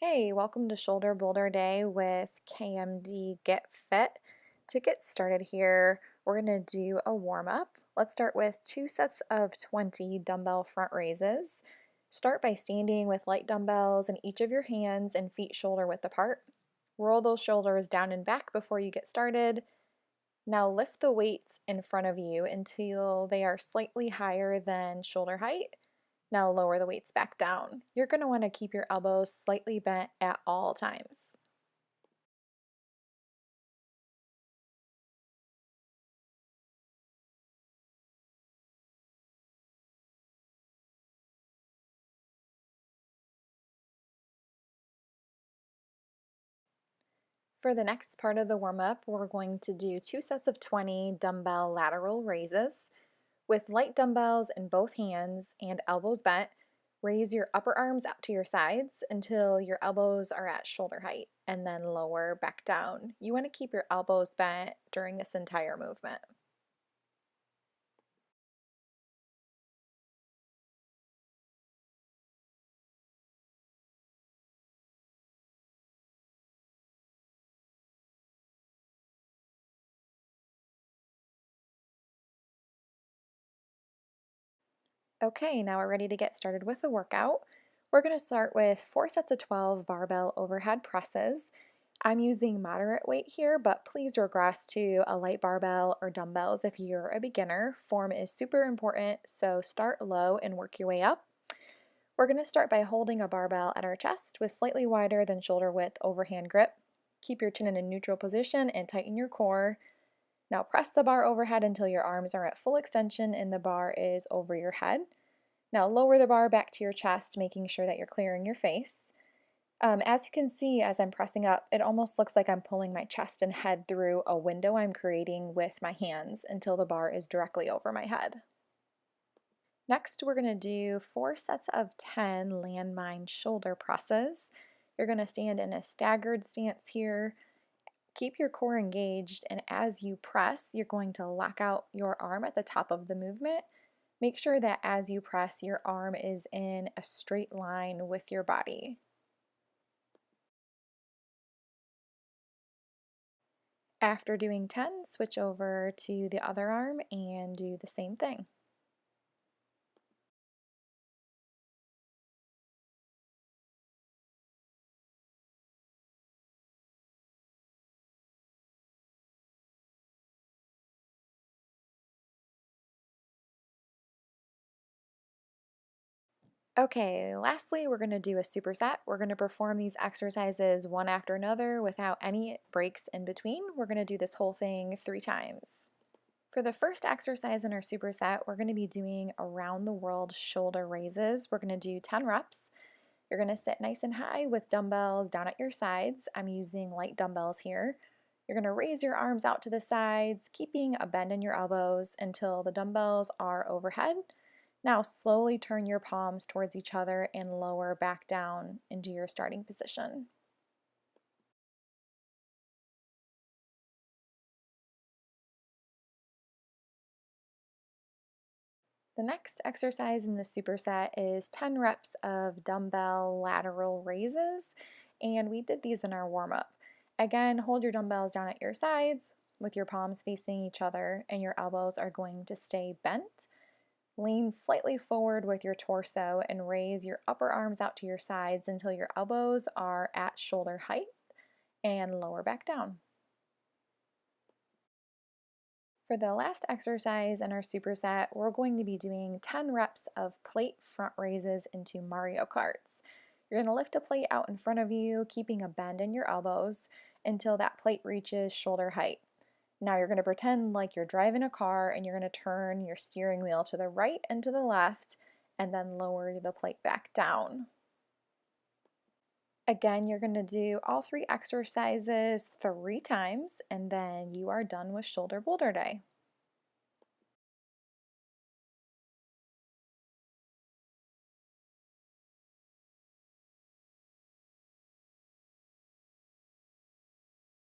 Hey, welcome to Shoulder Boulder Day with KMD Get Fit. To get started here, we're going to do a warm up. Let's start with 2 sets of 20 dumbbell front raises. Start by standing with light dumbbells in each of your hands and feet shoulder width apart. Roll those shoulders down and back before you get started. Now lift the weights in front of you until they are slightly higher than shoulder height. Now lower the weights back down. You're going to want to keep your elbows slightly bent at all times. For the next part of the warm-up, we're going to do 2 sets of 20 dumbbell lateral raises. With light dumbbells in both hands and elbows bent, raise your upper arms out to your sides until your elbows are at shoulder height, and then lower back down. You want to keep your elbows bent during this entire movement. Okay, now we're ready to get started with the workout. We're going to start with 4 sets of 12 barbell overhead presses. I'm using moderate weight here, but please regress to a light barbell or dumbbells if you're a beginner. Form is super important, so start low and work your way up. We're going to start by holding a barbell at our chest with slightly wider than shoulder width overhand grip. Keep your chin in a neutral position and tighten your core. Now press the bar overhead until your arms are at full extension and the bar is over your head. Now lower the bar back to your chest, making sure that you're clearing your face. As you can see, as I'm pressing up, it almost looks like I'm pulling my chest and head through a window I'm creating with my hands until the bar is directly over my head. Next, we're going to do 4 sets of 10 landmine shoulder presses. You're going to stand in a staggered stance here. Keep your core engaged, and as you press, you're going to lock out your arm at the top of the movement. Make sure that as you press, your arm is in a straight line with your body. After doing 10, switch over to the other arm and do the same thing. Okay, lastly, we're going to do a superset. We're going to perform these exercises one after another without any breaks in between. We're going to do this whole thing 3 times. For the first exercise in our superset, we're going to be doing around the world shoulder raises. We're going to do 10 reps. You're going to sit nice and high with dumbbells down at your sides. I'm using light dumbbells here. You're going to raise your arms out to the sides, keeping a bend in your elbows until the dumbbells are overhead. Now slowly turn your palms towards each other and lower back down into your starting position. The next exercise in the superset is 10 reps of dumbbell lateral raises, and we did these in our warm-up. Again, hold your dumbbells down at your sides with your palms facing each other, and your elbows are going to stay bent. Lean slightly forward with your torso and raise your upper arms out to your sides until your elbows are at shoulder height, and lower back down. For the last exercise in our superset, we're going to be doing 10 reps of plate front raises into Mario Karts. You're going to lift a plate out in front of you, keeping a bend in your elbows until that plate reaches shoulder height. Now you're going to pretend like you're driving a car and you're going to turn your steering wheel to the right and to the left and then lower the plate back down. Again, you're going to do all 3 exercises 3 times and then you are done with Shoulder Boulder Day.